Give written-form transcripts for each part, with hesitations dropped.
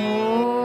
ॐ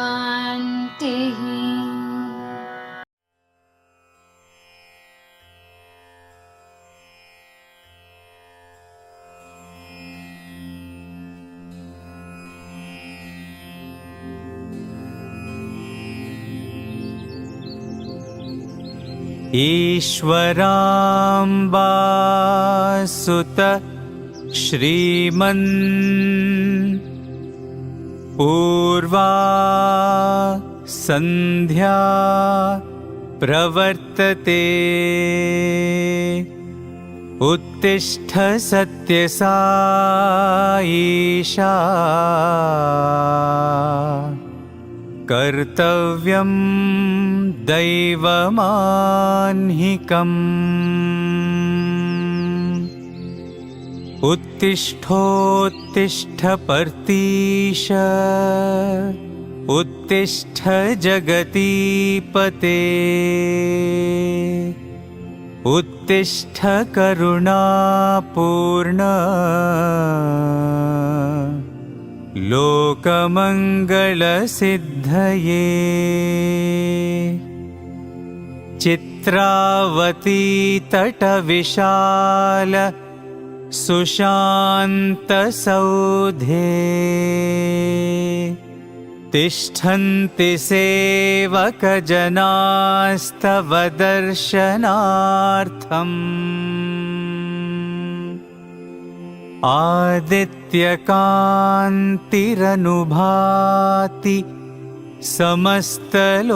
शान्तिः। ईश्वराम्बासुत श्रीमन् पूर्वा सन्ध्या प्रवर्तते उत्तिष्ठ सत्यसाईशा कर्तव्यं दैवमान्हिकम् उत्तिष्ठोत्तिष्ठ पर्तीश उत्तिष्ठ जगतीपते उत्तिष्ठ करुणापूर्ण लोकमङ्गलसिद्धये चित्रावती तटविशाल सुशान्तसौधे तिष्ठन्ति सेवकजनास्तव दर्शनार्थम् आदित्यकान्तिरनुभाति समस्तलोकान्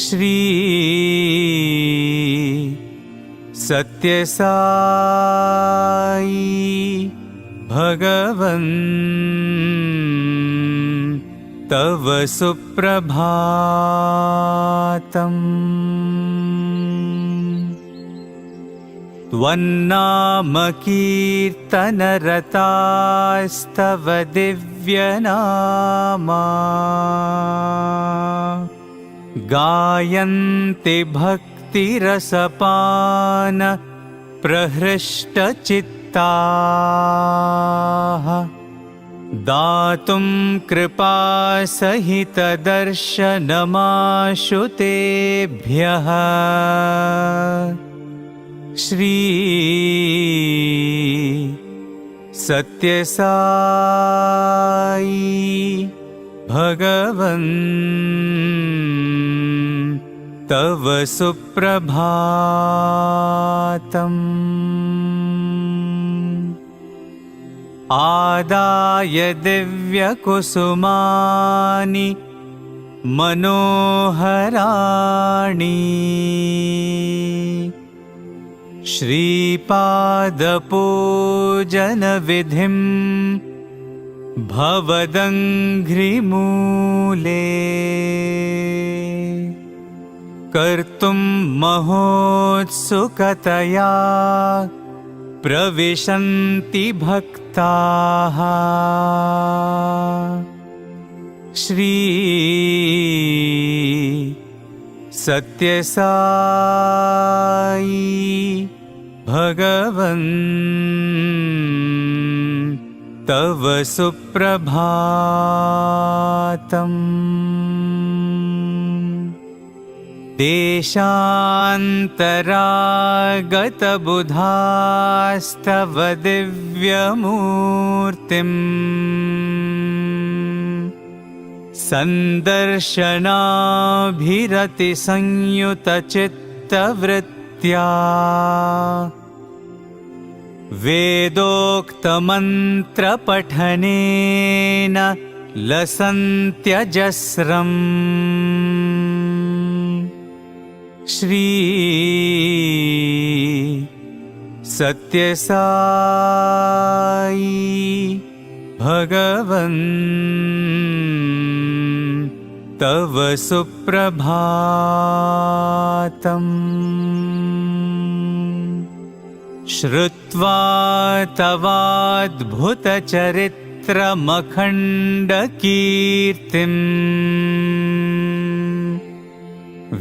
श्री सत्यसाई भगवन् तव सुप्रभातम् त्वन्नामकीर्तनरतास्तव दिव्यनामा गायन्ति भक्तिरसपान प्रहृष्टचित्ताः दातुं कृपासहितदर्शनमाशु तेभ्यः श्री सत्यसाई भगवन् तव सुप्रभातम् आदाय दिव्यकुसुमानि मनोहराणि श्रीपादपूजनविधिं भवदङ्घ्रिमूले कर्तुं महोत्सुकतया प्रविशन्ति भक्ताः श्री सत्यसाई भगवन् तव सुप्रभातम् देशान्तरागतबुधास्तव दिव्यमूर्तिम् सन्दर्शनाभिरतिसंयुतचित्तवृत्त्या वेदोक्तमन्त्रपठनेन लसन्त्यजस्रम् श्री सत्यसाई भगवन् तव सुप्रभातम् श्रुत्वा तवाद्भुतचरित्रमखण्डकीर्तिम्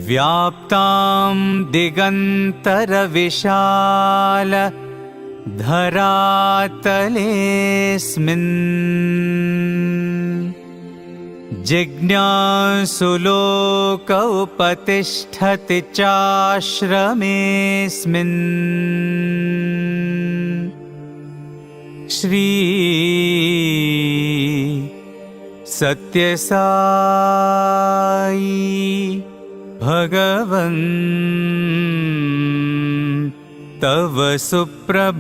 व्याप्तां दिगन्तरविशाल धरातलेऽस्मिन् जिज्ञासुलोक उपतिष्ठति चाश्रमेऽस्मिन् श्री सत्यसाई भगवन् तव सुप्रभातम्।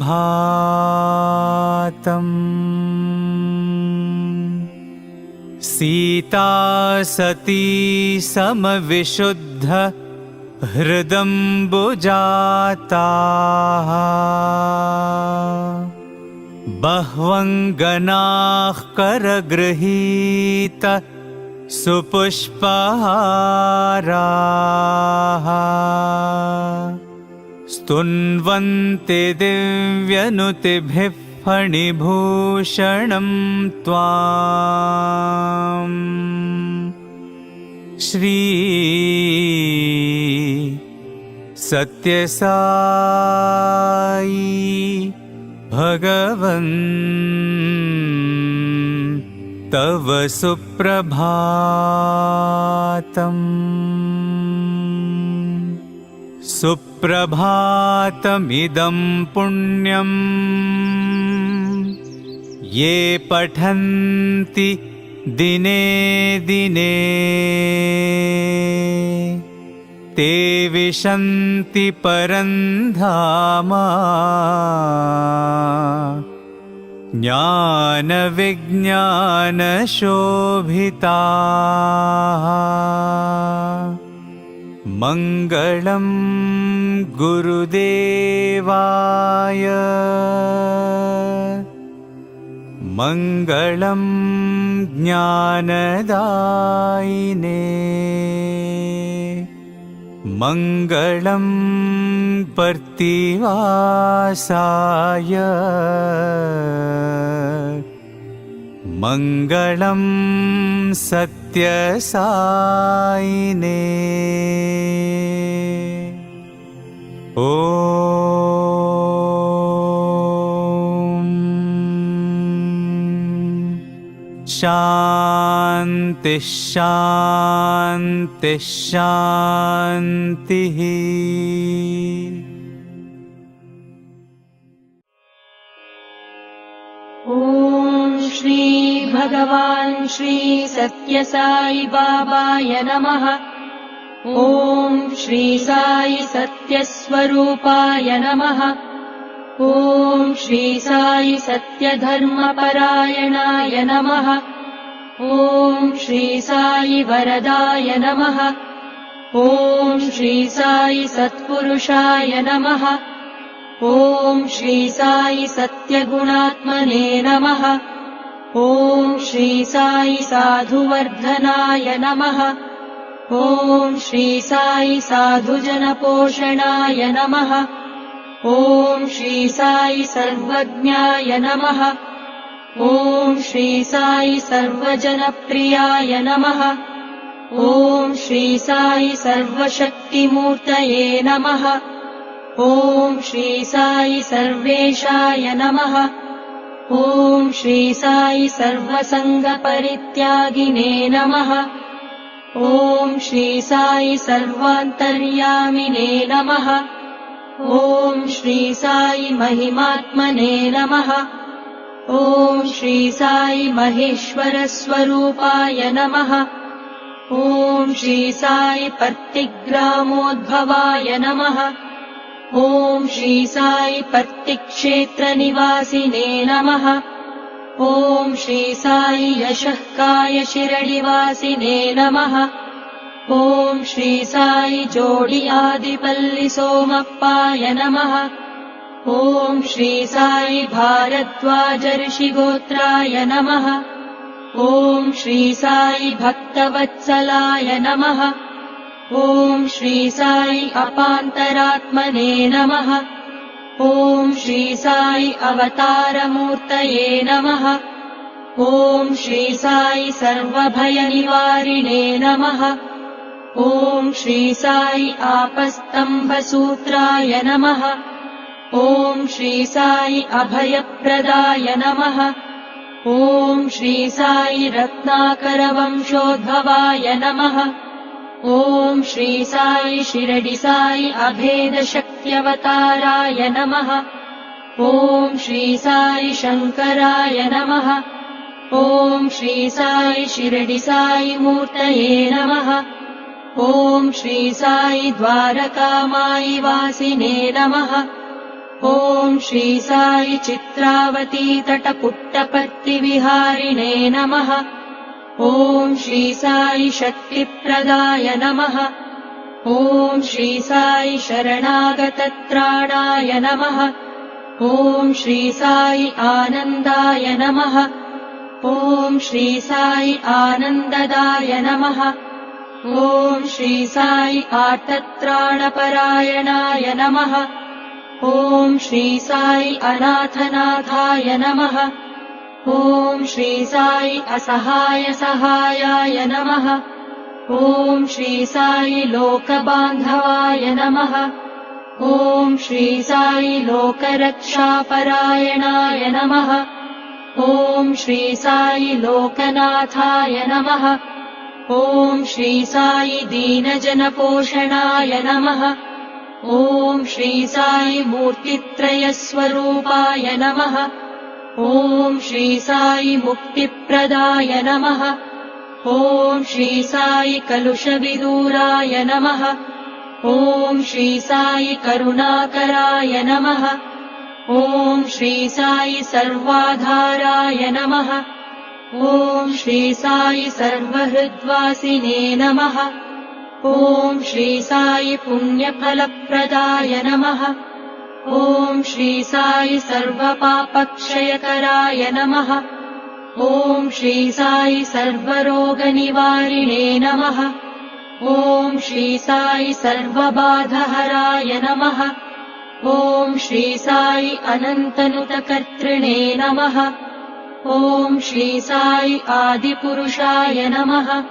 सीता सती समविशुद्ध हृदम्बुजाताः बह्वङ्गनाः करगृहीत सुपुष्पहाराः स्तुन्वन्ते दिव्यनुतिभिः फणिभूषणं त्वाम् श्री सत्यसाई भगवन् तव सुप्रभातम्। सुप्रभातमिदं पुण्यम् ये पठन्ति दिने दिने ते विशन्ति परन्धाम ज्ञानविज्ञानशोभिताः मङ्गलं गुरुदेवाय मङ्गलं ज्ञानदायिने मङ्गलं पर्तिवासाय मङ्गलं सत्यसायिने ॐ शान्ति शान्ति शान्तिः। ॐ श्री भगवान् श्री सत्यसाई बाबाय नमः। ॐ श्री साई सत्यस्वरूपाय नमः। ॐ श्री साई सत्यधर्मपरायणाय नमः। ॐ श्री साई वरदाय नमः। ॐ श्री साई सत्पुरुषाय नमः। ॐ श्री साई सत्यगुणात्मने नमः। ॐ श्री साई साधुवर्धनाय नमः। ॐ श्री साई साधुजनपोषणाय नमः। ॐ श्री साई सर्वज्ञाय नमः। ॐ श्री साई सर्वजनप्रियाय नमः। ॐ श्री साई सर्वशक्तिमूर्तये नमः। ॐ श्री साई सर्वेशाय नमः। ॐ श्री साई सर्वसङ्गपरित्यागिने नमः। ॐ श्री साई सर्वान्तर्यामिने नमः। ॐ श्री साई महिमात्मने नमः। ॐ श्री साई महेश्वरस्वरूपाय नमः। ॐ श्री साई पर्तिग्रामोद्भवाय नमः। ॐ श्री साई पर्तिक्षेत्रनिवासिने नमः। ॐ श्री साई यशःकाय शिरडिवासिने नमः। ॐ श्री साई जोडि आदिपल्लि सोमप्पाय नमः। ॐ श्री साई भारद्वाज ऋषिगोत्राय नमः। ॐ श्री साई भक्तवत्सलाय नमः। ॐ श्री साई अपान्तरात्मने नमः। ॐ श्री साई अवतारमूर्तये नमः। ॐ श्री साई सर्वभयनिवारिणे नमः। ॐ श्री साई आपस्तम्भसूत्राय नमः। ॐ श्री साई अभयप्रदाय नमः। ॐ श्री साई रत्नाकरवंशोद्भवाय नमः। ॐ श्री साई शिरडि साई अभेदशक्त्यवताराय नमः। ॐ श्री साई शङ्कराय नमः। ॐ श्री साई शिरडि साई मूर्तये नमः। ॐ श्री साई द्वारकामायि वासिने नमः। ॐ श्री साई चित्रावती तटपुट्टपत्तिविहारिणे नमः। ॐ श्री साई शक्तिप्रदाय नमः। ॐ श्री साई शरणागतत्राणाय नमः। ॐ श्री साई आनन्दाय नमः। ॐ श्री साई आनन्ददाय नमः। ॐ श्री साई आर्तत्राणपरायणाय नमः। ॐ श्री साई अनाथनाथाय नमः। ॐ श्री साई असहायसहायाय नमः। ॐ श्री साई लोकबान्धवाय नमः। ॐ श्री साई लोकरक्षापरायणाय नमः। ॐ श्री साई लोकनाथाय नमः। ॐ श्री साई दीनजनपोषणाय नमः। ॐ श्री साई मूर्तित्रयस्वरूपाय नमः। ॐ श्री साई मुक्तिप्रदाय नमः। ॐ श्री साई कलुषविदूराय नमः। ॐ श्री साई करुणाकराय नमः। ॐ श्री साई सर्वाधाराय नमः। ॐ श्री साई सर्वहृद्वासिने नमः। ॐ श्री साई पुण्यफलप्रदाय नमः। ॐ श्री साई सर्वपापक्षयकराय नमः। ॐ श्री साई सर्वरोगनिवारिणे नमः। ॐ श्री साई सर्वबाधहराय नमः। ॐ श्री साई अनन्तनुतकर्तृणे नमः। ॐ श्री साई आदिपुरुषाय नमः।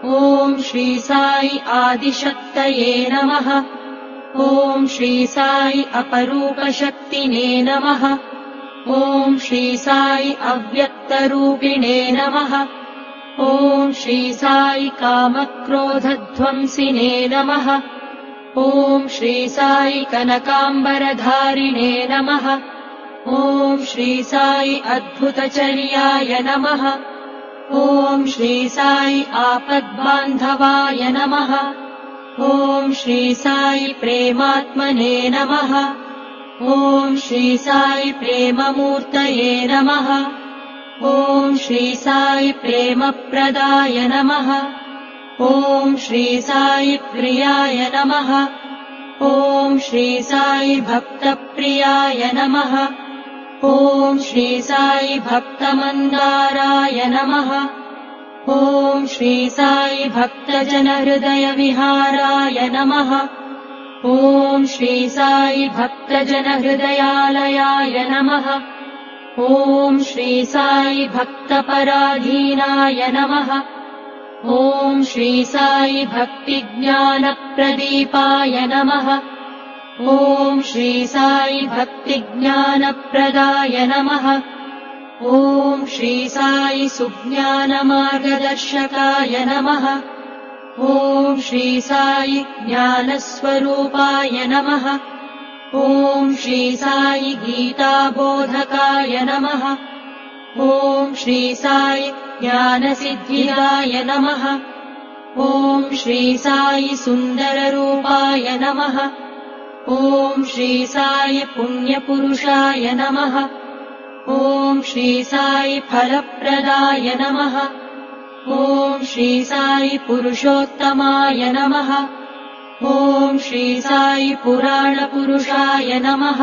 ॐ श्री साई आदिशक्तये नमः। ॐ श्री साई अपरूपशक्तिने नमः। ॐ श्री साई अव्यक्तरूपिणे नमः। ॐ श्री साई कामक्रोधध्वंसिने नमः। ॐ श्री साई कनकाम्बरधारिणे नमः। ॐ श्री साई अद्भुतचर्याय नमः। ॐ श्री साई आपद्बान्धवाय नमः। ॐ श्री साई प्रेमात्मने नमः। ॐ श्री साई प्रेममूर्तये नमः। ॐ श्री साई प्रेमप्रदाय नमः। ॐ श्री साई प्रियाय नमः। ॐ श्री साई भक्तप्रियाय नमः। ॐ श्री साई भक्तमन्दाराय नमः। ॐ श्री साई भक्तजनहृदयविहाराय नमः। ॐ श्री साई भक्तजनहृदयालयाय नमः। ॐ श्री साई भक्तपराधीनाय नमः। ॐ श्री साई भक्तिज्ञानप्रदीपाय नमः। ॐ श्री साई भक्तिज्ञानप्रदाय नमः। ॐ श्री साई सुज्ञानमार्गदर्शकाय नमः। ॐ श्री साई ज्ञानस्वरूपाय नमः। ॐ श्री साई गीताबोधकाय नमः। ॐ श्री साई ज्ञानसिद्धिदाय नमः। ॐ श्री साई सुन्दररूपाय नमः। ॐ श्री साई पुण्यपुरुषाय नमः। ॐ श्री साई फलप्रदाय नमः। ॐ श्री साई पुरुषोत्तमाय नमः। ॐ श्री साई पुराणपुरुषाय नमः।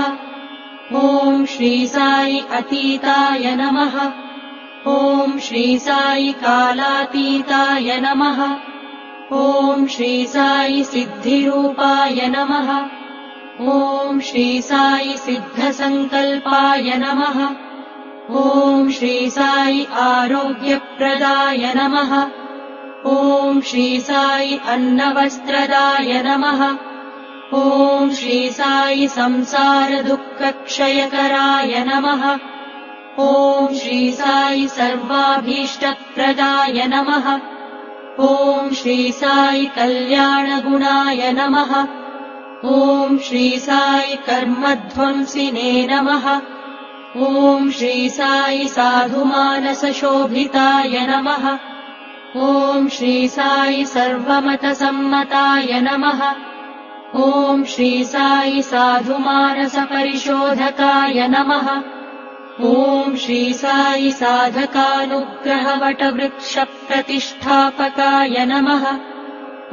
ॐ श्री साई अतीताय नमः। ॐ श्री साई कालातीताय नमः। ॐ श्री साई सिद्धिरूपाय नमः। ॐ श्री साई सिद्धसङ्कल्पाय नमः। ॐ श्री साई आरोग्यप्रदाय नमः। ॐ श्री साई अन्नवस्त्रदाय नमः। ॐ श्री साई संसार दुःखक्षयकराय नमः। ॐ श्री साई सर्वाभीष्टप्रदाय नमः। ॐ श्री साई कल्याणगुणाय नमः। ॐ श्री साई कर्मध्वंसिने नमः। ॐ श्री साई साधुमानसशोभिताय नमः। ॐ श्री साई सर्वमतसम्मताय नमः। ॐ श्री साई साधुमानसपरिशोधकाय नमः। ॐ श्री साई साधकानुग्रहवटवृक्षप्रतिष्ठापकाय नमः।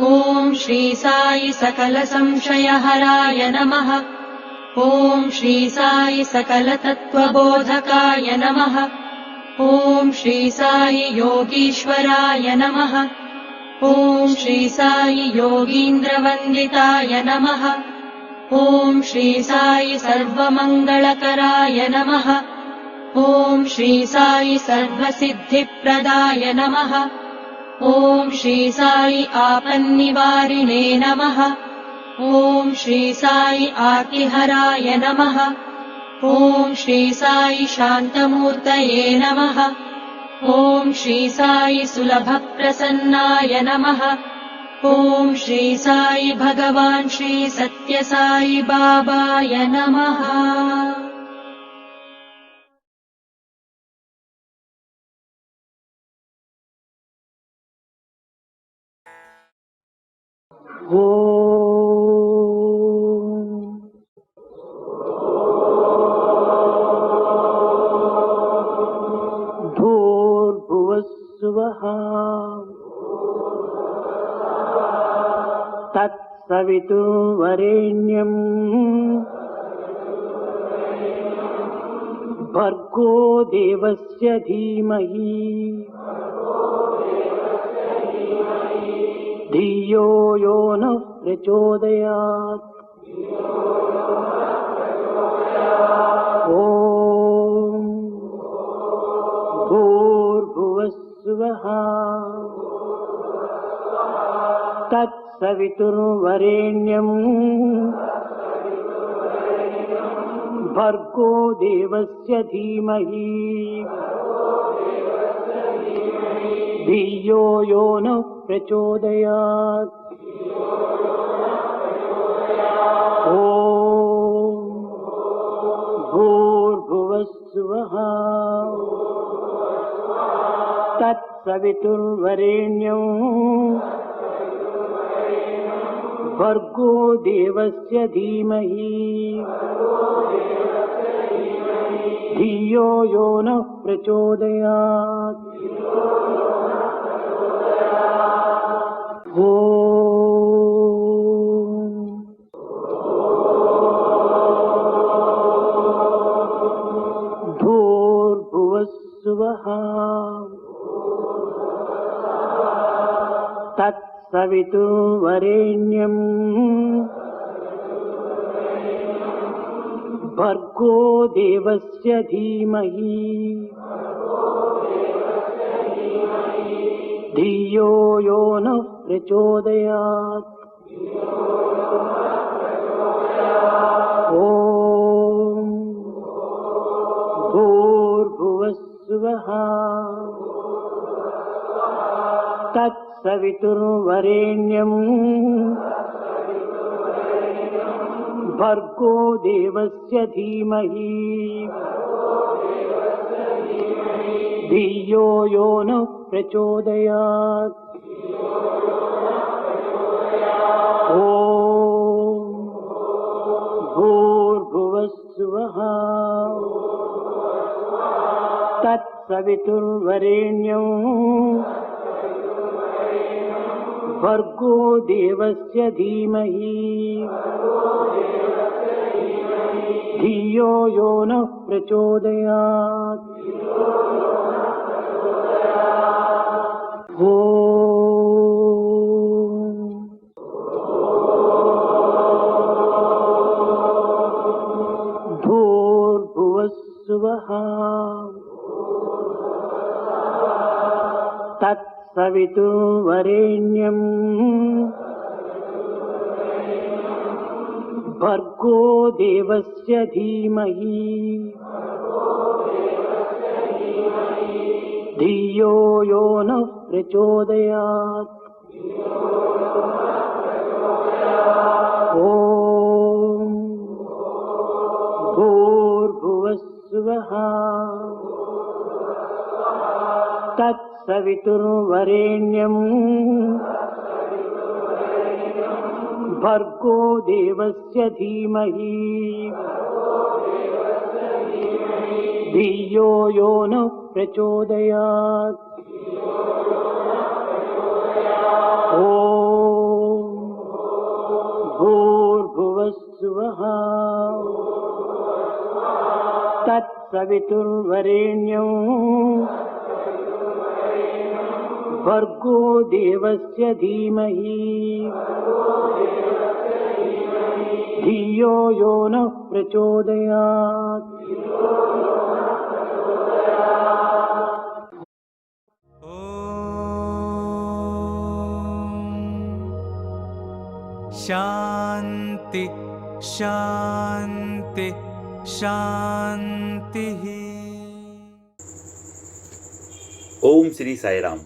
ॐ श्री साई सकलसंशयहराय नमः। ॐ श्री साई सकलतत्त्वबोधकाय नमः। ॐ श्री साई योगीश्वराय नमः। ॐ श्री साई योगीन्द्रवन्दिताय नमः। ॐ श्री साई सर्वमङ्गलकराय नमः। ॐ श्री साई सर्वसिद्धिप्रदाय नमः। ॐ श्री साई आपन्निवारिणे नमः। ॐ श्री साई आर्तिहराय नमः। ॐ श्री साई शान्तमूर्तये नमः। ॐ श्री साई सुलभप्रसन्नाय नमः। ॐ श्री साई भगवान् श्री सत्यसाई बाबाय नमः। भूर्भुवस्सुवः तत्सवितुर्वरेण्यम् भर्गो देवस्य धीमहि धियो यो नः प्रचोदयात्। ॐ भूर्भुवस्सुवः तत्सवितुर्वरेण्यम् भर्गो देवस्य धीमहि धियो यो नः प्रचोदयात्। ॐ भूर्भुवस्सुवः तत्सवितुर्वरेण्यम् भर्गो देवस्य धीमहि धियो यो नः प्रचोदयात्। ॐ भूर्भुवस्सुवः तत्सवितुर्वरेण्यम् भर्गो देवस्य धीमहि धियो यो नः प्रचोदयात्। ॐ भूर्भुवस्सुवः तत्सवितुर्वरेण्यम् भर्गो देवस्य धीमहि धियो यो नः प्रचोदयात्। ॐ भूर्भुवस्सुवः तत्सवितुर्वरेण्यम् भर्गो देवस्य धीमहि धियो यो नः प्रचोदयात्। ॐ भूर्भुवस्सुवः तत्सवितुर्वरेण्यम् भर्गो देवस्य धीमहि धियो यो नः प्रचोदयात्। ॐ भूर्भुवस्सुवः तत्सवितुर्वरेण्यम् भर्गो देवस्य धीमहि धियो यो नः प्रचोदयात्। ॐ भूर्भुवस्सुवः तत्सवितुर्वरेण्यम् भर्गो देवस्य धीमहि धियो यो नः प्रचोदयात्। शांति शांति शांति। ओम श्री साई राम।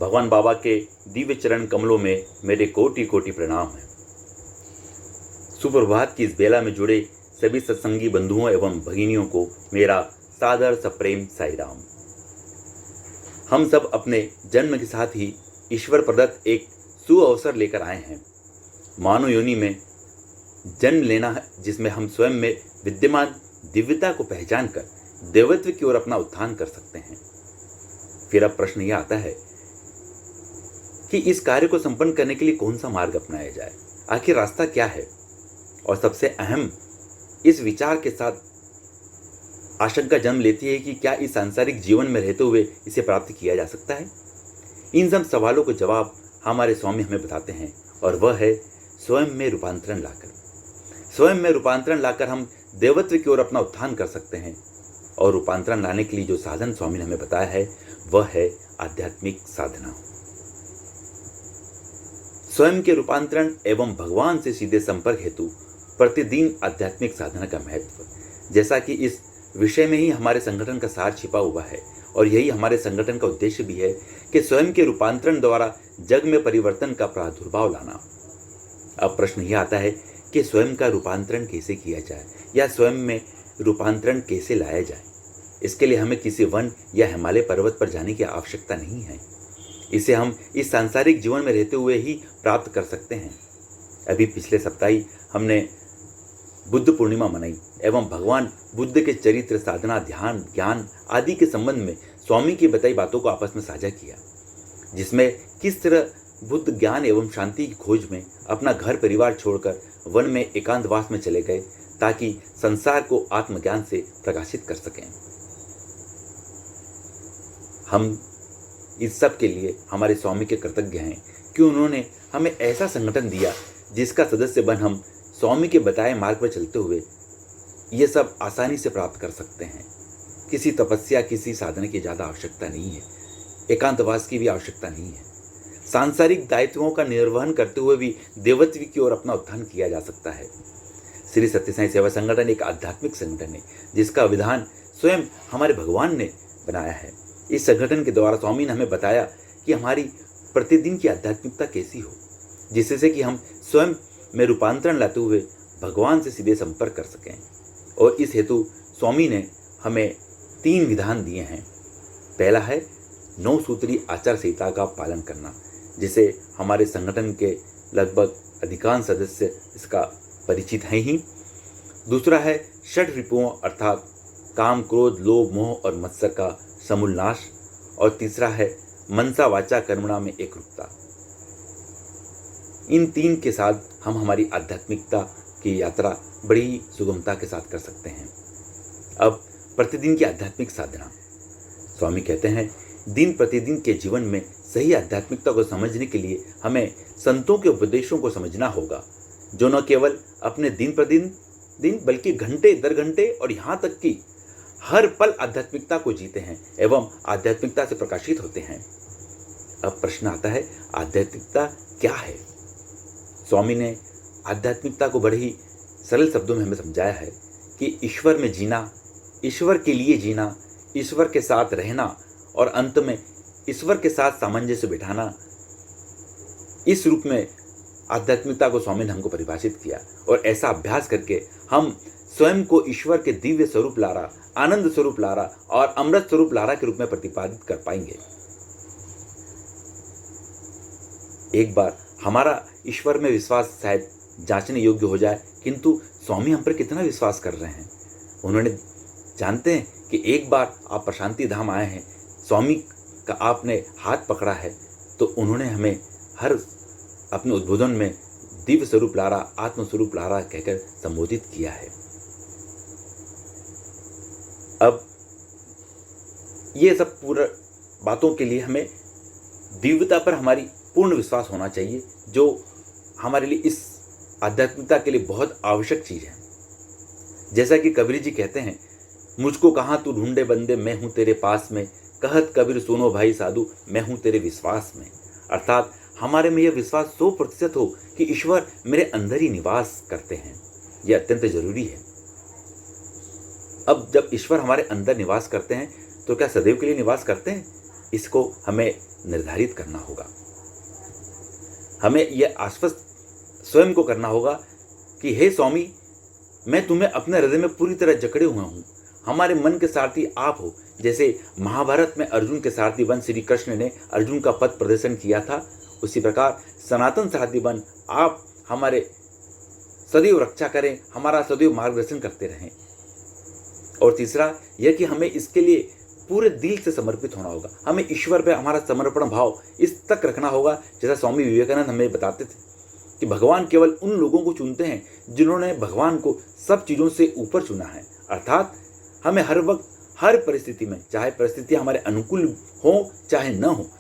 भगवान बाबा के दिव्य चरण कमलों में मेरे कोटि कोटि प्रणाम है। सुप्रभात की इस बेला में जुड़े सभी सत्संगी बंधुओं एवं भगिनियों को मेरा सादर सप्रेम साई राम। हम सब अपने जन्म के साथ ही ईश्वर प्रदत्त एक सुअवसर लेकर आए हैं, मानव योनि में जन्म लेना है, जिसमें हम स्वयं में विद्यमान दिव्यता को पहचान कर देवत्व की ओर अपना उत्थान कर सकते हैं। फिर अब प्रश्न यह आता है कि इस कार्य को संपन्न करने के लिए कौन सा मार्ग अपनाया जाए, आखिर रास्ता क्या है। और सबसे अहम इस विचार के साथ आशंका जन्म लेती है कि क्या इस सांसारिक जीवन में रहते हुए इसे प्राप्त किया जा सकता है। इन सब सवालों को जवाब हमारे स्वामी हमें बताते हैं, और वह है स्वयं में रूपांतरण लाकर। स्वयं में रूपांतरण लाकर हम देवत्व की ओर अपना उत्थान कर सकते हैं। और रूपांतरण लाने के लिए जो साधन स्वामी ने हमें बताया है वह है आध्यात्मिक साधना। स्वयं के रूपांतरण एवं भगवान से सीधे संपर्क हेतु प्रतिदिन आध्यात्मिक साधना का महत्व, जैसा कि इस विषय में ही हमारे संगठन का सार छिपा हुआ है। और यही हमारे संगठन का उद्देश्य भी है कि स्वयं के रूपांतरण द्वारा जग में परिवर्तन का प्रादुर्भाव लाना। अब प्रश्न यह आता है कि स्वयं का रूपांतरण कैसे किया जाए, या स्वयं में रूपांतरण कैसे लाया जाए। इसके लिए हमें किसी वन या हिमालय पर्वत पर जाने की आवश्यकता नहीं है। इसे हम इस सांसारिक जीवन में रहते हुए ही प्राप्त कर सकते हैं। अभी पिछले सप्ताह ही हमने बुद्ध पूर्णिमा मनाई एवं भगवान बुद्ध के चरित्र, साधना, ध्यान, ज्ञान आदि के संबंध में स्वामी की बताई बातों को आपस में साझा किया, जिसमें किस तरह बुद्ध ज्ञान एवं शांति की खोज में अपना घर परिवार छोड़कर वन में एकांतवास में चले गए, ताकि संसार को आत्मज्ञान से प्रकाशित कर सकें। हम इस सब के लिए हमारे स्वामी के कृतज्ञ हैं कि उन्होंने हमें ऐसा संगठन दिया जिसका सदस्य बन हम स्वामी के बताए मार्ग पर चलते हुए ये सब आसानी से प्राप्त कर सकते हैं। किसी तपस्या, किसी साधना की ज़्यादा आवश्यकता नहीं है, एकांतवास की भी आवश्यकता नहीं है। सांसारिक दायित्वों का निर्वहन करते हुए भी देवत्व की ओर अपना उत्थान किया जा सकता है। श्री सत्य साई सेवा संगठन एक आध्यात्मिक संगठन है जिसका विधान स्वयं हमारे भगवान ने बनाया है। इस संगठन के द्वारा स्वामी ने हमें बताया कि हमारी प्रतिदिन की आध्यात्मिकता कैसी हो, जिससे कि हम स्वयं में रूपांतरण लाते हुए भगवान से सीधे संपर्क कर सकें। और इस हेतु स्वामी ने हमें 3 विधान दिए हैं। पहला है 9 सूत्री आचार संहिता का पालन करना, जिसे हमारे संगठन के लगभग अधिकांश सदस्य इसका परिचित हैं ही। दूसरा है षड रिपुओं अर्थात काम, क्रोध, लोभ, मोह और मत्सर का समूल नाश। और तीसरा है मनसा वाचा कर्मणा में एकरूपता। इन 3 के साथ हम हमारी आध्यात्मिकता की यात्रा बड़ी सुगमता के साथ कर सकते हैं। अब प्रतिदिन की आध्यात्मिक साधना। स्वामी कहते हैं दिन प्रतिदिन के जीवन में सही आध्यात्मिकता को समझने के लिए हमें संतों के उपदेशों को समझना होगा, जो न केवल अपने दिन प्रतिदिन बल्कि घंटे दर घंटे और यहाँ तक कि हर पल आध्यात्मिकता को जीते हैं एवं आध्यात्मिकता से प्रकाशित होते हैं। अब प्रश्न आता है, आध्यात्मिकता क्या है? स्वामी ने आध्यात्मिकता को बड़े ही सरल शब्दों में हमें समझाया है कि ईश्वर में जीना, ईश्वर के लिए जीना, ईश्वर के साथ रहना और अंत में ईश्वर के साथ सामंजस्य बिठाना, इस रूप में आध्यात्मिकता को स्वामी ने हमको परिभाषित किया। और ऐसा अभ्यास करके हम स्वयं को ईश्वर के दिव्य स्वरूप लारा, आनंद स्वरूप लारा और अमृत स्वरूप लारा के रूप में प्रतिपादित कर पाएंगे। एक बार हमारा ईश्वर में विश्वास शायद जांचने योग्य हो जाए, किंतु स्वामी हम पर कितना विश्वास कर रहे हैं। उन्होंने जानते हैं कि एक बार आप प्रशांति धाम आए हैं, स्वामी का आपने हाथ पकड़ा है, तो उन्होंने हमें हर अपने उद्बोधन में दिव्य स्वरूप लारा, आत्म स्वरूप लारा कहकर संबोधित किया है। अब ये सब पूरा बातों के लिए हमें दिव्यता पर हमारी पूर्ण विश्वास होना चाहिए, जो हमारे लिए इस आध्यात्मिकता के लिए बहुत आवश्यक चीज़ है। जैसा कि कबीर जी कहते हैं, मुझको कहाँ तू ढूंढे बंदे, मैं हूँ तेरे पास में, कहत कबीर सुनो भाई साधु, मैं हूँ तेरे विश्वास में। अर्थात हमारे में यह विश्वास 100% हो कि ईश्वर मेरे अंदर ही निवास करते हैं। यह अत्यंत जरूरी है। अब जब ईश्वर हमारे अंदर निवास करते हैं तो क्या सदैव के लिए निवास करते हैं? इसको हमें निर्धारित करना होगा। हमें यह आश्वस्त स्वयं को करना होगा कि हे स्वामी, मैं तुम्हें अपने हृदय में पूरी तरह जकड़े हुआ हूँ। हमारे मन के सारथी आप हो। जैसे महाभारत में अर्जुन के सारथी बन श्री कृष्ण ने अर्जुन का पथ प्रदर्शन किया था, उसी प्रकार सनातन सारथी बन आप हमारे सदैव रक्षा करें, हमारा सदैव मार्गदर्शन करते रहें। और तीसरा यह कि हमें इसके लिए पूरे दिल से समर्पित होना होगा। हमें ईश्वर पे हमारा समर्पण भाव इस तक रखना होगा, जैसा स्वामी विवेकानंद हमें बताते थे कि भगवान केवल उन लोगों को चुनते हैं जिन्होंने भगवान को सब चीज़ों से ऊपर चुना है। अर्थात हमें हर वक्त, हर परिस्थिति में, चाहे परिस्थितियाँ हमारे अनुकूल हों चाहे न हो,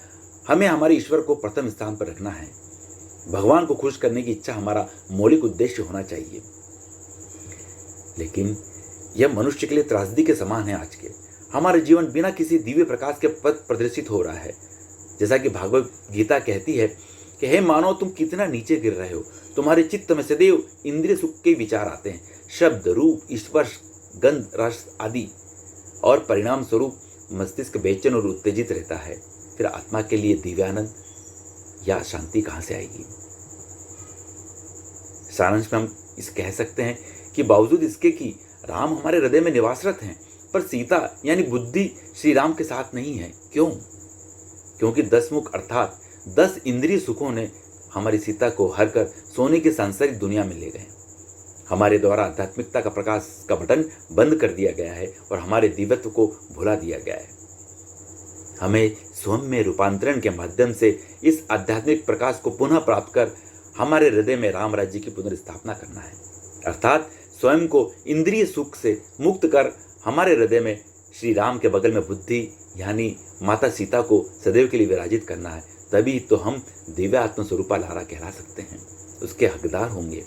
हमें हमारे ईश्वर को प्रथम स्थान पर रखना है। भगवान को खुश करने की इच्छा हमारा मौलिक उद्देश्य होना चाहिए। लेकिन यह मनुष्य के लिए त्रासदी के समान है। आज के हमारे जीवन बिना किसी दिव्य प्रकाश के पथ प्रदर्शित हो रहा है। जैसा कि भागवत गीता कहती है कि हे मानव, तुम कितना नीचे गिर रहे हो। तुम्हारे चित्त में सदैव इंद्रिय सुख के विचार आते हैं, शब्द, रूप, स्पर्श, गंध, रस आदि, और परिणाम स्वरूप मस्तिष्क बेचैन और उत्तेजित रहता है। फिर आत्मा के लिए दिव्यानंद या शांति कहाँ से आएगी? सारांश में हम इस कह सकते हैं कि बावजूद इसके कि राम हमारे हृदय में निवासरत हैं, पर सीता यानी बुद्धि श्री राम के साथ नहीं है। क्यों? क्योंकि 10 मुख अर्थात 10 इंद्रिय सुखों ने हमारी सीता को हर कर सोने की सांसारिक दुनिया में ले गए। हमारे द्वारा आध्यात्मिकता का प्रकाश का बटन बंद कर दिया गया है और हमारे दिव्यत्व को भुला दिया गया है। हमें स्वयं में रूपांतरण के माध्यम से इस आध्यात्मिक प्रकाश को पुनः प्राप्त कर हमारे हृदय में राम राज्य की पुनर्स्थापना करना है। अर्थात स्वयं को इंद्रिय सुख से मुक्त कर हमारे हृदय में श्री राम के बगल में बुद्धि यानी माता सीता को सदैव के लिए विराजित करना है। तभी तो हम दिव्य आत्म स्वरूपा लारा कहला सकते हैं, उसके हकदार होंगे।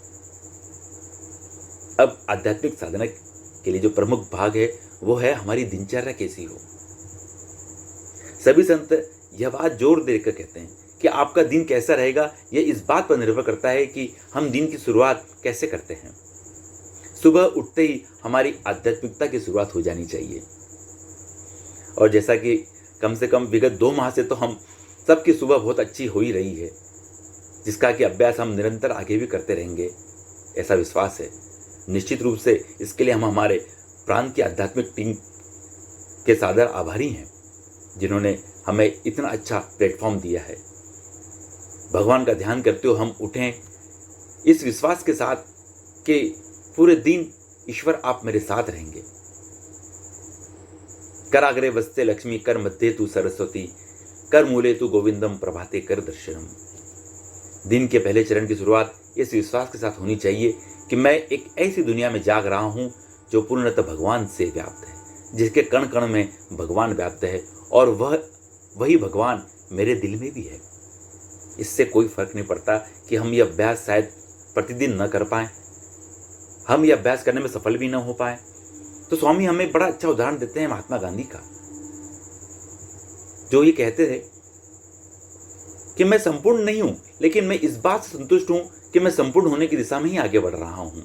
अब आध्यात्मिक साधना के लिए जो प्रमुख भाग है वो है हमारी दिनचर्या कैसी हो। सभी संत यह बात जोर देकर कहते हैं कि आपका दिन कैसा रहेगा, यह इस बात पर निर्भर करता है कि हम दिन की शुरुआत कैसे करते हैं। सुबह उठते ही हमारी आध्यात्मिकता की शुरुआत हो जानी चाहिए। और जैसा कि कम से कम विगत 2 माह से तो हम सबकी सुबह बहुत अच्छी हो ही रही है, जिसका कि अभ्यास हम निरंतर आगे भी करते रहेंगे, ऐसा विश्वास है। निश्चित रूप से इसके लिए हम हमारे प्रांत की आध्यात्मिक टीम के सादर आभारी हैं, जिन्होंने हमें इतना अच्छा प्लेटफॉर्म दिया है। भगवान का ध्यान करते हुए हम उठें इस विश्वास के साथ कि पूरे दिन ईश्वर आप मेरे साथ रहेंगे। कर आग्रे वस्ते लक्ष्मी, कर मध्य तू सरस्वती, कर मूले तू गोविंदम, प्रभाते कर दर्शनम। दिन के पहले चरण की शुरुआत इस विश्वास के साथ होनी चाहिए कि मैं एक ऐसी दुनिया में जाग रहा हूँ जो पूर्णतः भगवान से व्याप्त है, जिसके कण कण में भगवान व्याप्त है और वही भगवान मेरे दिल में भी है। इससे कोई फर्क नहीं पड़ता कि हम यह अभ्यास शायद प्रतिदिन न कर पाएं, हम यह अभ्यास करने में सफल भी न हो पाए। तो स्वामी हमें बड़ा अच्छा उदाहरण देते हैं महात्मा गांधी का, जो ये कहते थे कि मैं संपूर्ण नहीं हूं, लेकिन मैं इस बात से संतुष्ट हूं कि मैं संपूर्ण होने की दिशा में ही आगे बढ़ रहा हूं।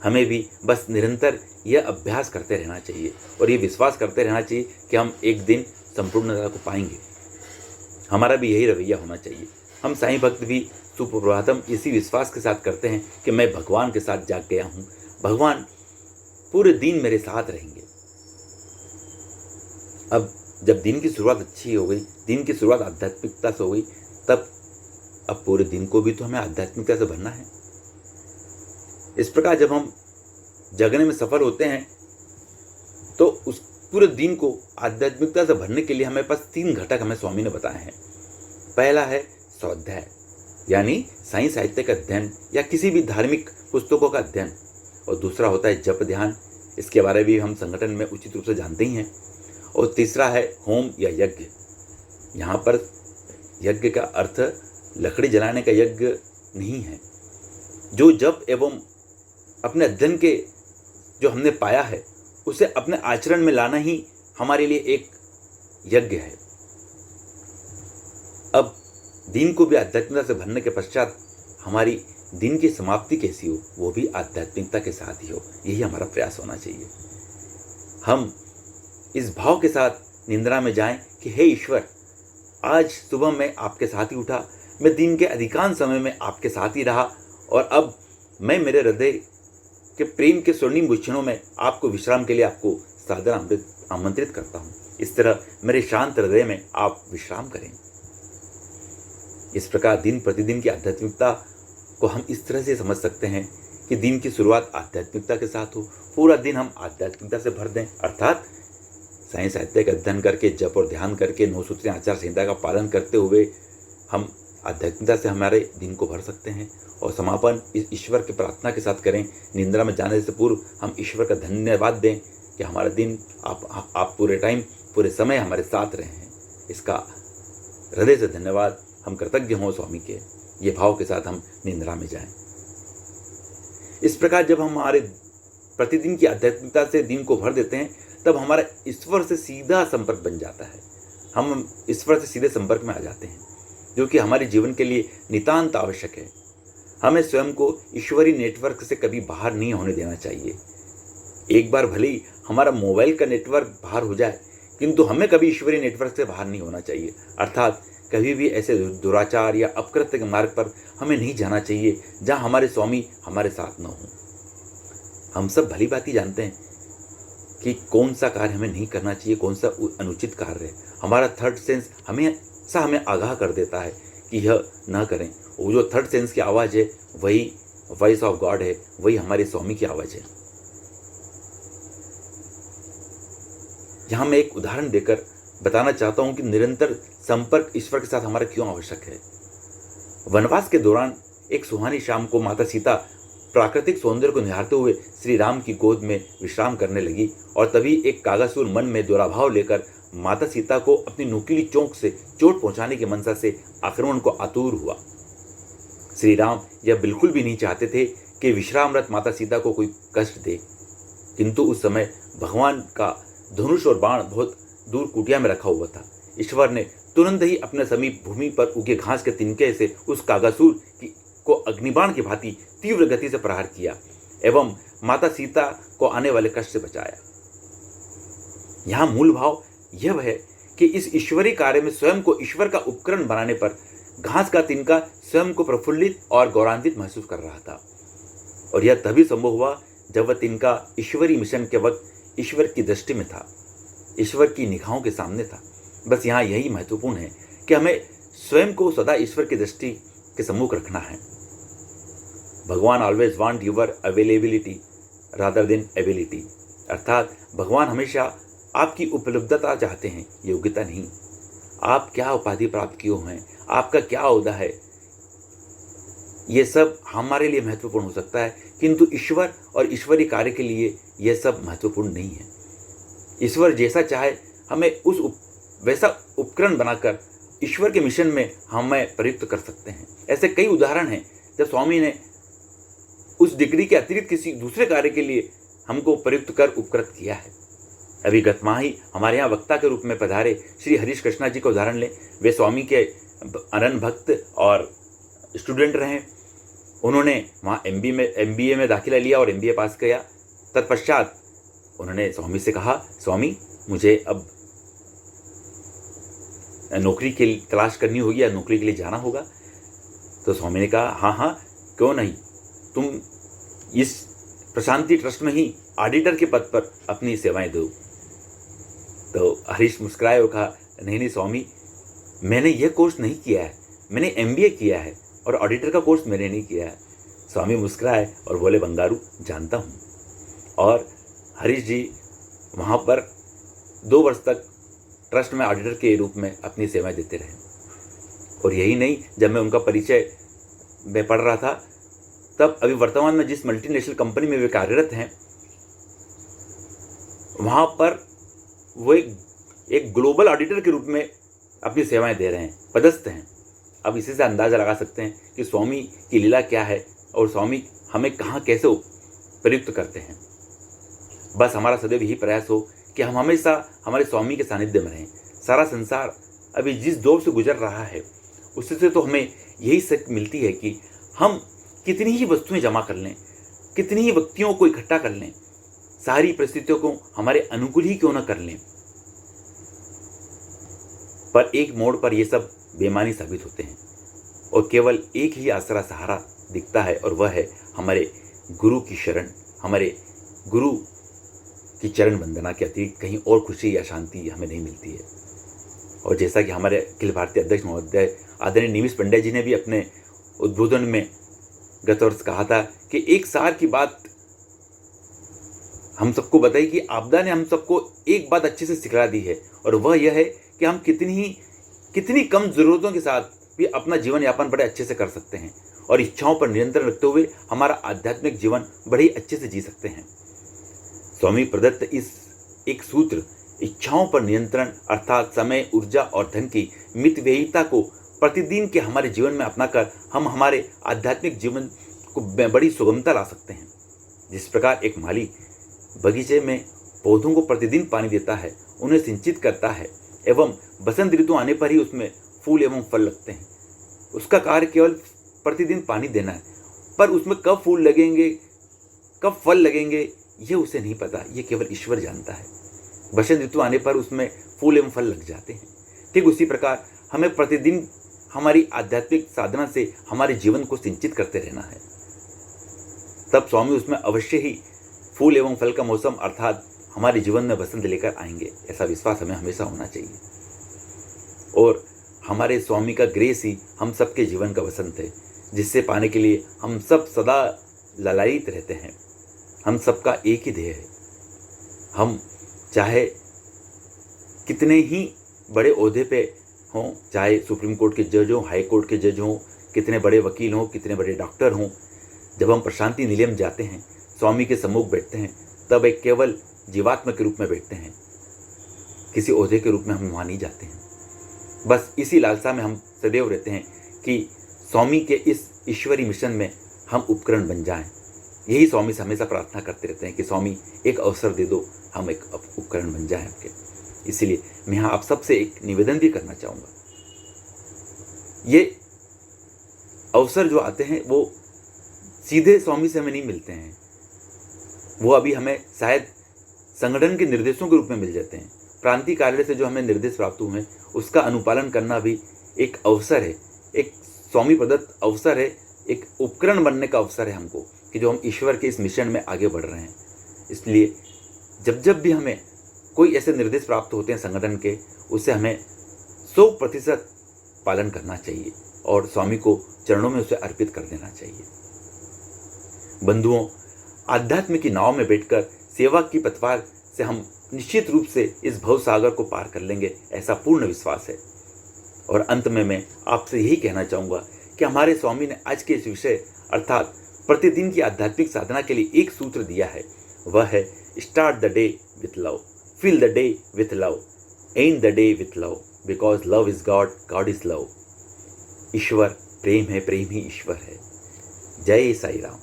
हमें भी बस निरंतर यह अभ्यास करते रहना चाहिए और ये विश्वास करते रहना चाहिए कि हम एक दिन संपूर्णता को पाएंगे। हमारा भी यही रवैया होना चाहिए। हम साईं भक्त भी सुप्रभातम इसी विश्वास के साथ करते हैं कि मैं भगवान के साथ जाग गया हूँ, भगवान पूरे दिन मेरे साथ रहेंगे। अब जब दिन की शुरुआत अच्छी हो गई, दिन की शुरुआत आध्यात्मिकता से हो गई, तब अब पूरे दिन को भी तो हमें आध्यात्मिकता से भरना है। इस प्रकार जब हम जगने में सफल होते हैं तो उस पूरे दिन को आध्यात्मिकता से भरने के लिए हमें पास 3 घटक हमें स्वामी ने बताए हैं। पहला है स्वाध्याय, यानी साईं साहित्य का अध्ययन या किसी भी धार्मिक पुस्तकों का अध्ययन, और दूसरा होता है जप ध्यान, इसके बारे में भी हम संगठन में उचित रूप से जानते ही हैं। और तीसरा है होम या यज्ञ। यहाँ पर यज्ञ का अर्थ लकड़ी जलाने का यज्ञ नहीं है। जो जप एवं अपने अध्ययन के जो हमने पाया है उसे अपने आचरण में लाना ही हमारे लिए एक यज्ञ है। अब दिन को भी आध्यात्मिकता से भरने के पश्चात हमारी दिन की समाप्ति कैसी हो, वो भी आध्यात्मिकता के साथ ही हो, यही हमारा प्रयास होना चाहिए। हम इस भाव के साथ निंद्रा में जाएं कि हे ईश्वर, आज सुबह मैं आपके साथ ही उठा, मैं दिन के अधिकांश समय में आपके साथ ही रहा, और अब मैं मेरे हृदय के प्रेम के स्वर्णिम गुच्छणों में आपको विश्राम के लिए आपको सादर आमंत्रित करता हूँ। इस तरह मेरे शांत हृदय में आप विश्राम करें। इस प्रकार दिन प्रतिदिन की आध्यात्मिकता को हम इस तरह से समझ सकते हैं कि दिन की शुरुआत आध्यात्मिकता के साथ हो, पूरा दिन हम आध्यात्मिकता से भर दें, अर्थात साईं साहित्य का अध्ययन करके, जप और ध्यान करके, 9 सूत्रीय आचार संहिता का पालन करते हुए हम आध्यात्मिकता से हमारे दिन को भर सकते हैं। और समापन इस ईश्वर की प्रार्थना के साथ करें। निंद्रा में जाने से पूर्व हम ईश्वर का धन्यवाद दें कि हमारा दिन आप पूरे टाइम, पूरे समय हमारे साथ रहे हैं। इसका हृदय से धन्यवाद, हम कृतज्ञ हों स्वामी के, ये भाव के साथ हम निंद्रा में जाएं। इस प्रकार जब हम हमारे प्रतिदिन की आध्यात्मिकता से दिन को भर देते हैं, तब हमारा ईश्वर से सीधा संपर्क बन जाता है। हम ईश्वर से सीधे संपर्क में आ जाते हैं, जो कि हमारे जीवन के लिए नितांत आवश्यक है। हमें स्वयं को ईश्वरी नेटवर्क से कभी बाहर नहीं होने देना चाहिए। एक बार भले ही हमारा मोबाइल का नेटवर्क बाहर हो जाए, किंतु हमें कभी ईश्वरी नेटवर्क से बाहर नहीं होना चाहिए। अर्थात कभी भी ऐसे दुराचार या अपकृत्य के मार्ग पर हमें नहीं जाना चाहिए जहाँ हमारे स्वामी हमारे साथ न हों। हम सब भली भांति जानते हैं कि कौन सा कार्य हमें नहीं करना चाहिए, कौन सा अनुचित कार्य है। हमारा थर्ड सेंस हमें आगाह कर देता है कि यह न करें। वो जो थर्ड सेंस की आवाज़ है वही वॉइस ऑफ गॉड है, वही हमारे स्वामी की आवाज़ है। यहाँ मैं एक उदाहरण देकर बताना चाहता हूँ कि निरंतर संपर्क ईश्वर के साथ हमारा क्यों आवश्यक है। वनवास के दौरान एक सुहानी शाम को माता सीता प्राकृतिक सौंदर्य को निहारते हुए श्री राम की गोद में विश्राम करने लगी, और तभी एक कागासुर मन में दुराभाव लेकर माता सीता को अपनी नुकीली चोंच से चोट पहुंचाने की मनसा से आक्रमण को आतुर हुआ। श्री राम यह बिल्कुल भी नहीं चाहते थे कि विश्रामरत माता सीता को कोई कष्ट दे, किंतु उस समय भगवान का धनुष और बाण बहुत दूर कुटिया में रखा हुआ था। ईश्वर ने तुरंत ही अपने समीप भूमि पर उगे घास के तिनके से उस कागासुर को अग्निबाण की भांति तीव्र गति से प्रहार किया एवं माता सीता को आने वाले कष्ट से बचाया। यहाँ मूल भाव यह है कि इस ईश्वरी कार्य में स्वयं को ईश्वर का उपकरण बनाने पर घास का तिनका स्वयं को प्रफुल्लित और गौरवान्वित महसूस कर रहा था, और यह तभी संभव हुआ जब वह तिनका ईश्वरी मिशन के वक्त ईश्वर की दृष्टि में था, ईश्वर की निगाहों के सामने था। बस यहाँ यही महत्वपूर्ण है कि हमें स्वयं को सदा ईश्वर की दृष्टि के सम्मुख रखना है। भगवान always want your availability rather than ability, अर्थात भगवान हमेशा आपकी उपलब्धता चाहते हैं, योग्यता नहीं। आप क्या उपाधि प्राप्त किए हैं, आपका क्या ओहदा है, ये सब हमारे लिए महत्वपूर्ण हो सकता है, किंतु ईश्वर और ईश्वरी कार्य के लिए यह सब महत्वपूर्ण नहीं है। ईश्वर जैसा चाहे हमें वैसा उपकरण बनाकर ईश्वर के मिशन में हमें प्रयुक्त कर सकते हैं। ऐसे कई उदाहरण हैं जब स्वामी ने उस डिग्री के अतिरिक्त किसी दूसरे कार्य के लिए हमको प्रयुक्त कर उपकृत किया है। अभी गत माह ही हमारे यहाँ वक्ता के रूप में पधारे श्री हरीश कृष्णा जी का उदाहरण लें। वे स्वामी के अनन्य भक्त और स्टूडेंट रहे। उन्होंने वहाँ MBA में दाखिला लिया और MBA पास किया। तत्पश्चात उन्होंने स्वामी से कहा, स्वामी मुझे अब नौकरी की तलाश करनी होगी या नौकरी के लिए जाना होगा। तो स्वामी ने कहा, हाँ हाँ क्यों नहीं, तुम इस प्रशांति ट्रस्ट में ही ऑडिटर के पद पर अपनी सेवाएं दो। तो हरीश मुस्कुराए और कहा, नहीं नहीं स्वामी, मैंने यह कोर्स नहीं किया है, मैंने MBA किया है और ऑडिटर का कोर्स मैंने नहीं किया है। स्वामी मुस्कुराए और बोले, बंगारू जानता हूँ। और हरीश जी वहाँ पर 2 वर्ष तक ट्रस्ट में ऑडिटर के रूप में अपनी सेवाएं देते रहे। और यही नहीं, जब मैं उनका परिचय में पढ़ रहा था तब अभी वर्तमान में जिस मल्टीनेशनल कंपनी में वे कार्यरत हैं वहाँ पर वो एक ग्लोबल ऑडिटर के रूप में अपनी सेवाएं दे रहे हैं, पदस्थ हैं। अब इसी से अंदाज़ा लगा सकते हैं कि स्वामी की लीला क्या है और स्वामी हमें कहाँ कैसे प्रयुक्त करते हैं। बस हमारा सदैव यही प्रयास हो कि हम हमेशा हमारे स्वामी के सानिध्य में रहें। सारा संसार अभी जिस दौर से गुजर रहा है उससे तो हमें यही सीख मिलती है कि हम कितनी ही वस्तुएं जमा कर लें, कितनी ही व्यक्तियों को इकट्ठा कर लें, सारी परिस्थितियों को हमारे अनुकूल ही क्यों न कर लें, पर एक मोड़ पर ये सब बेमानी साबित होते हैं और केवल एक ही आसरा सहारा दिखता है और वह है हमारे गुरु की शरण। हमारे गुरु की चरण वंदना के अतिरिक्त कहीं और खुशी या शांति हमें नहीं मिलती है। और जैसा कि हमारे अखिल भारतीय अध्यक्ष महोदय आदरणीय निमिष पंडित जी ने भी अपने उद्बोधन में गत वर्ष कहा था कि एक सार की बात हम सबको बताई कि आपदा ने हम सबको एक बात अच्छे से सिखला दी है और वह यह है कि हम कितनी कम जरूरतों के साथ भी अपना जीवन यापन बड़े अच्छे से कर सकते हैं और इच्छाओं पर नियंत्रण रखते हुए हमारा आध्यात्मिक जीवन बड़े ही अच्छे से जी सकते हैं। स्वामी प्रदत्त इस एक सूत्र इच्छाओं पर नियंत्रण अर्थात समय, ऊर्जा और धन की मितव्ययिता को प्रतिदिन के हमारे जीवन में अपनाकर हम हमारे आध्यात्मिक जीवन को बड़ी सुगमता ला सकते हैं। जिस प्रकार एक माली बगीचे में पौधों को प्रतिदिन पानी देता है, उन्हें सिंचित करता है एवं बसंत ऋतु आने पर ही उसमें फूल एवं फल लगते हैं। उसका कार्य केवल प्रतिदिन पानी देना है, पर उसमें कब फूल लगेंगे, कब फल लगेंगे, यह उसे नहीं पता, यह केवल ईश्वर जानता है। बसंत ऋतु आने पर उसमें फूल एवं फल लग जाते हैं। ठीक उसी प्रकार हमें प्रतिदिन हमारी आध्यात्मिक साधना से हमारे जीवन को सिंचित करते रहना है, तब स्वामी उसमें अवश्य ही फूल एवं फल का मौसम अर्थात हमारे जीवन में बसंत लेकर आएंगे। ऐसा विश्वास हमें हमेशा होना चाहिए। और हमारे स्वामी का ग्रेस ही हम सबके जीवन का बसंत है, जिससे पाने के लिए हम सब सदा ललायित रहते हैं। हम सबका एक ही ध्येय है। हम चाहे कितने ही बड़े ओहदे पे हों, चाहे सुप्रीम कोर्ट के जज हों, हाई कोर्ट के जज हों, कितने बड़े वकील हों, कितने बड़े डॉक्टर हों, जब हम प्रशांति निलयम जाते हैं, स्वामी के सम्मुख बैठते हैं, तब एक केवल जीवात्मा के रूप में बैठते हैं। किसी ओहदे के रूप में हम वहाँ नहीं जाते हैं। बस इसी लालसा में हम सदैव रहते हैं कि स्वामी के इस ईश्वरी मिशन में हम उपकरण बन जाएं। यही स्वामी से हमेशा प्रार्थना करते रहते हैं कि स्वामी एक अवसर दे दो, हम एक उपकरण बन जाएं आपके। इसलिए मैं यहाँ आप सबसे एक निवेदन भी करना चाहूँगा। ये अवसर जो आते हैं वो सीधे स्वामी से हमें नहीं मिलते हैं, वो अभी हमें शायद संगठन के निर्देशों के रूप में मिल जाते हैं। प्रांतीय कार्यालय से जो हमें निर्देश प्राप्त हुए हैं उसका अनुपालन करना भी एक अवसर है, एक स्वामी प्रदत्त अवसर है, एक उपकरण बनने का अवसर है हमको कि जो हम ईश्वर के इस मिशन में आगे बढ़ रहे हैं। इसलिए जब भी हमें कोई ऐसे निर्देश प्राप्त होते हैं संगठन के, उससे हमें 100% पालन करना चाहिए और स्वामी को चरणों में उसे अर्पित कर देना चाहिए। बंधुओं, आध्यात्म की नाव में बैठकर सेवा की पतवार से हम निश्चित रूप से इस भव सागर को पार कर लेंगे, ऐसा पूर्ण विश्वास है। और अंत में मैं आपसे यही कहना चाहूँगा कि हमारे स्वामी ने आज के इस विषय अर्थात प्रतिदिन की आध्यात्मिक साधना के लिए एक सूत्र दिया है, वह है start the day with love, fill the day with love, end the day with love, because love is God, God is love. ईश्वर प्रेम है, प्रेम ही ईश्वर है। जय साई राम।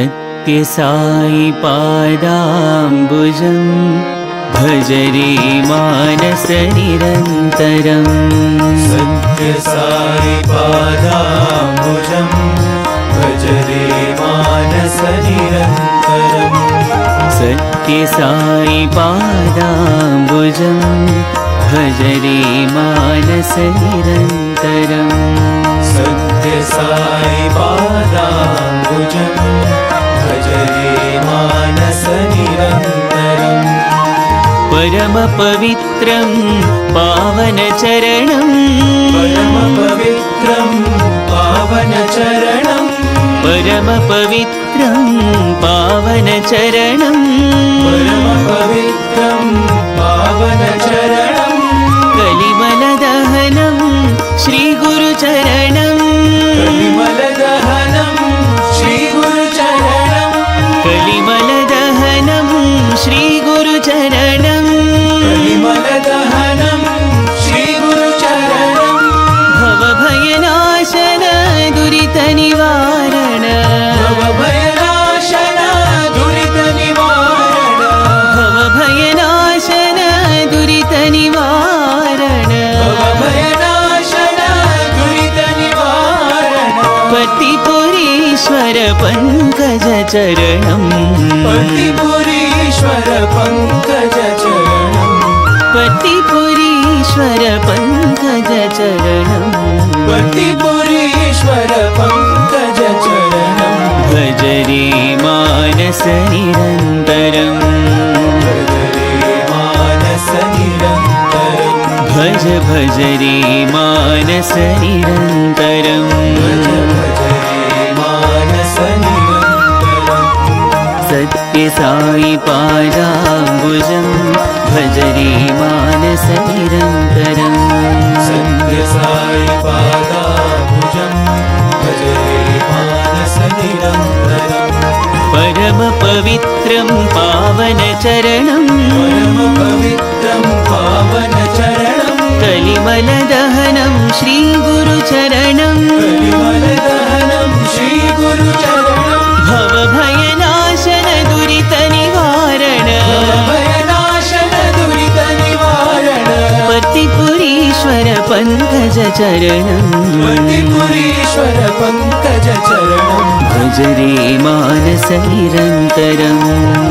सत्यसाई पादाम्बुजं भज रे मानस निरन्तरम् सत्यसाई पादाम्बुजं भज रे मानस निरन्तरम् सत्यसाई पादाम्बुजं भज रे मानस निरन्तरम् सत्यसाई पादाम्बुजं भज रे मानस निरन्तरम् परम पवित्रं पावन चरणं परम पवित्रं पावन चरणं परम पवित्रं पावन चरणं परम पवित्रं पावन चरणं कलिमलदहनं श्रीगुरुचरणं कलिमलदहनं श्रीगुरुचरणं कलिमलदहनं श्रीगुरुचरणं कलिमलदहनं श्रीगुरुचरणं भवभयनाशन दुरितनिवारण भवभयनाशन दुरितनिवारण भवभयनाशन दुरितनिवारण भवभयनाशन दुरितनिवारण पतिपुरीश्वर पङ्कजचरणं पतिपुरीश्वर पङ्कजचरणं पतिपुरीश्वर पङ्कजचरणं पतिपुरीश्वर पङ्कजचरणं भज रे मानस निरन्तरम् भज रे मानस निरन्तरं भज भज रे मानस निरन्तरम् भज भज रे मानस निरन्तरं सत्यसाई पादाम्बुजं भज रे मानस निरन्तरम् सत्यसाई पादाम्बुजं भज रे मानस निरन्तरं परम पवित्रं पावन चरणं परम पवित्रं पावन चरणं कलिमलदहनं श्रीगुरुचरणं कलिमलदहनं श्रीगुरुचरणं भवभयनाशन दुरितनिवारण भवभयनाशन दुरितनिवारण पतिपुरीश्वर पङ्कजचरणं पतिपुरीश्वर पङ्कजचरणं भज रे मानस निरन्तरम्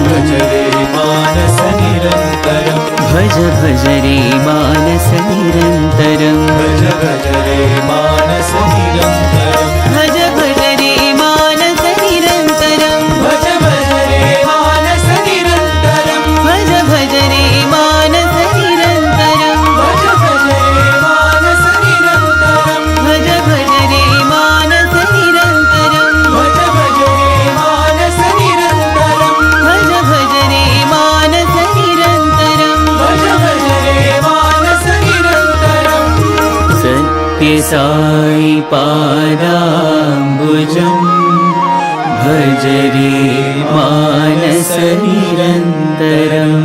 भज रे मानस निरन्तरं भज भज रे मानस निरन्तरम् भज भज रे मानस निरन्तरं भज भज रे मानस निरन्तरम् भज भज रे मानस निरन्तरं भज भज रे मानस निरन्तरम् भज भज रे मानस निरन्तरं भज भज रे मानस निरन्तरम् भज भज रे मानस निरन्तरं भज भज रे मानस निरन्तरम् भज भज रे मानस निरन्तरं सत्यसाई पादाम्बुजं भज रे मानस निरन्तरम्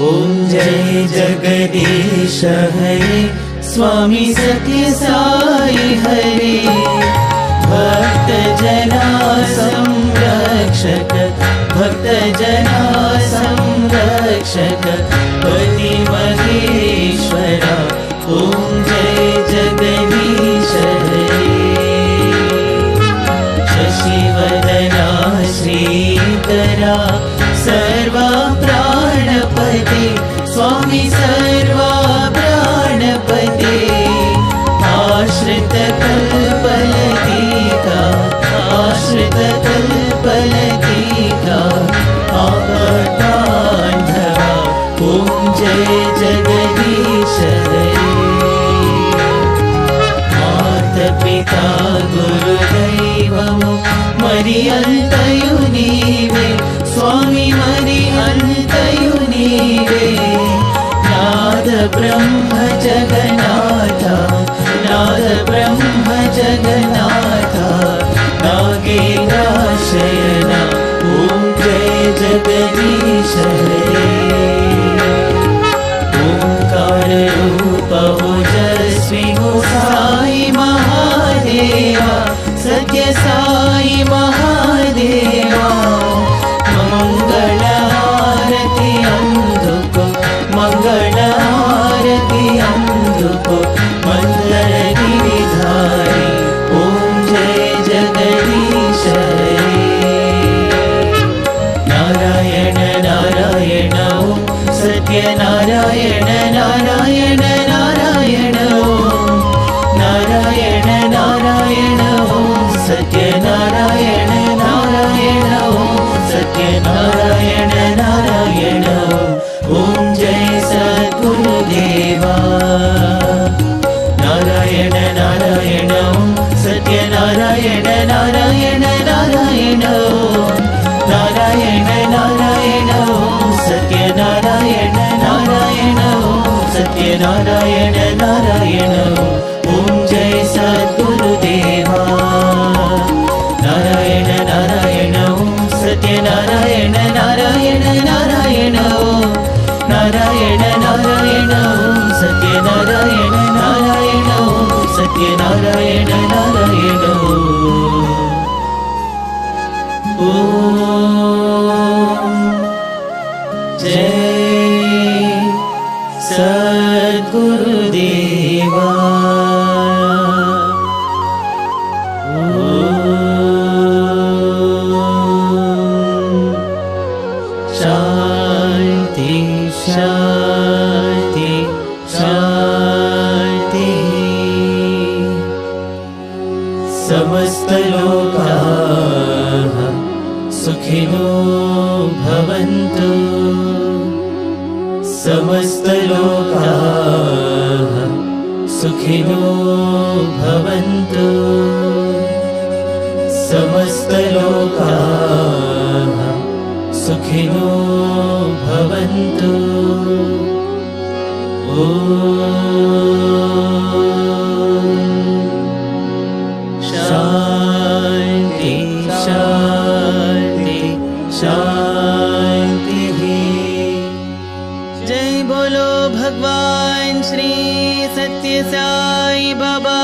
ॐ जय जगदीश हरे स्वामी सत्यसाई हरे भक्तजना संरक्षक भक्तजना संरक्षक पति महेश्वरा ॐ जय जगदीश हरे शशिवदना श्रीकरा सर्वा प्राणपते स्वामी सर्वा प्राणपते आश्रितकल्पलतिका आश्रितकल्पलतिका आपदान्धवा ॐ जय जगदीश हरे मातपिता गुरुदैवमु मरि अन्तयु नीवे स्वामी मरि अन्तयु नीवे नाद ब्रह्म जगन्नाथा नाद ब्रह्म जगन्नाथा नागेन्द्राशयना ॐ जय जगदीश हरे ओंकार रूप ओजस्वी हो साई महादेवा मंगलारती अंधुको मंगलारती अंधुको मंगल गिरिधारी ओम जय जगदीश हरे नारायण नारायण ओम सत्य नारायण नारायण नारायण ओम नारायण नारायण ओम सत्य नारायण नारायण ओम सत्य नारायण नारायण ओम जय सद्गुरुदेवा नारायण नारायण ओम सत्य नारायण नारायण नारायण ओम नारायण नारायण ओम सत्य नारायण नारायण ओम सत्य नारायण नारायण ओम जय सद्गुरुदेवा नारायण नारायण ओम सत्य नारायण नारायण नारायण ओम नारायण नारायण ओम सत्य नारायण नारायण ओम सत्य नारायण नारायण ओम जय सद्गुरुदेवा शांति शांति शांति समस्त लोकाः सुखिनो भवन्तु समस्त लोकाः सुखिनो भवन्तु समस्त लोकाः सुखिनो भवन्तु शांति शांति शांति जय बोलो भगवान श्री सत्य साई बाबा